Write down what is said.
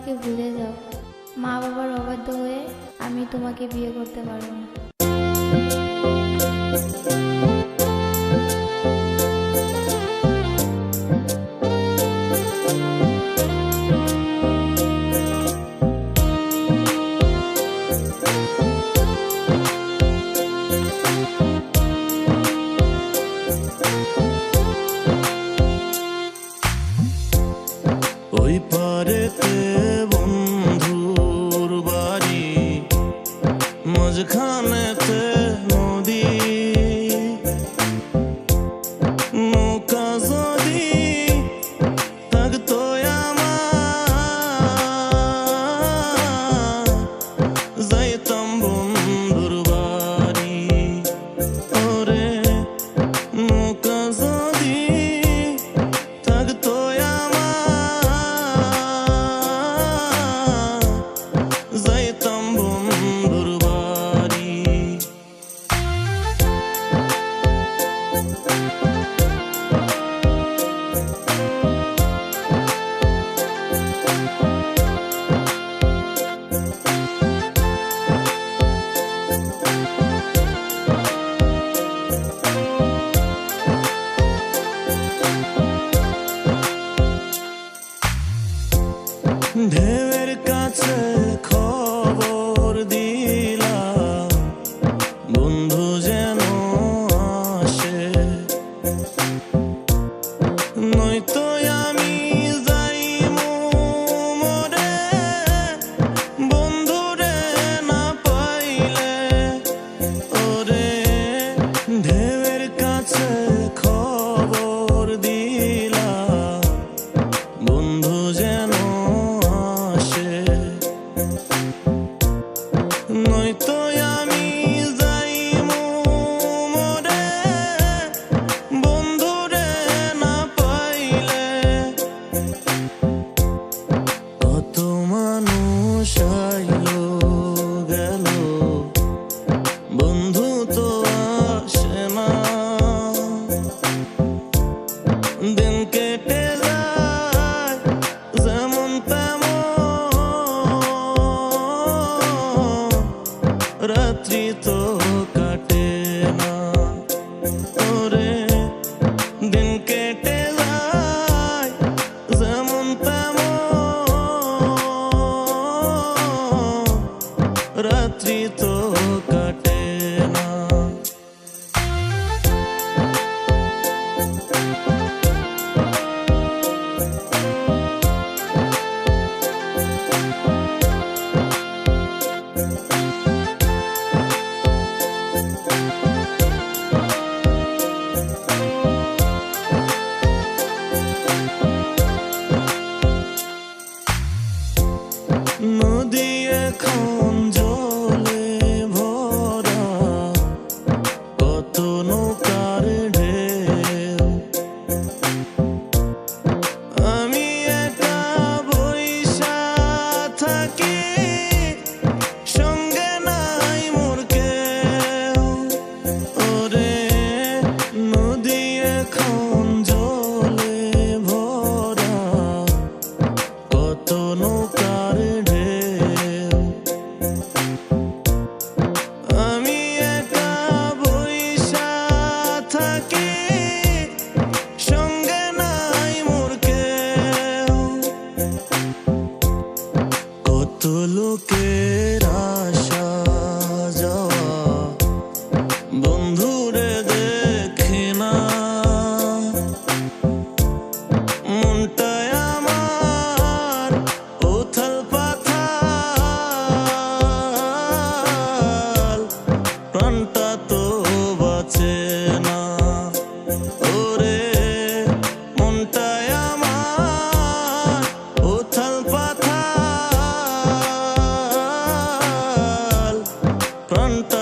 আমাকে ভুলে যাও। মা বাবার অবাধ্য হয়ে আমি তোমাকে বিয়ে করতে পারবো না। ওই পারেতে বন্ধুর বাড়ি, মাঝখানেতে নদী, নৌকা যদি থাকতো আমার, যাইতাম বন্ধুর বাড়ি। ওরে নৌকা যদি থাকতো যাইতাম বন্ধুর বাড়ি। ঢেউয়ের কাছে খবর দিলাম, বন্ধু যেন আসে, নয়তো আমি যাইমু মরে, বন্ধুরে না পাইলে। ওরে ঢেউয়ের কাছে খবর দিলাম, বন্ধু যেন আসে, নয়তো আমি যাইমু মরে, বন্ধুরে না পাইলে। কত মানুষ আইলো গেল, বন্ধু তো আসে না, দিন কেটে যায় যেমন তেমন, রাত্রি তো কাটে না। ওরে দিন কেটে যায় যেমন তেমন, রাত্রি তো কাটে না। নদী এখন জলে ভরা, কত নৌকার ঢেউ, আমি একা বইসা থাকি, সঙ্গে নাই মোর কেউ। ওরে নদী এখন জলে ভরা, কত নৌকার ঢেউ, আমি একা বইসা থাকি, সঙ্গে নাই মোর কেউ। কত লোকের আসা যাওয়া, বন্ধুরে দেখি না, মনটায় আমার উথাল পাথাল, প্রাণটা তো বাঁচে না। ওরে মনটায় আমার উথাল পাথাল, প্রাণটা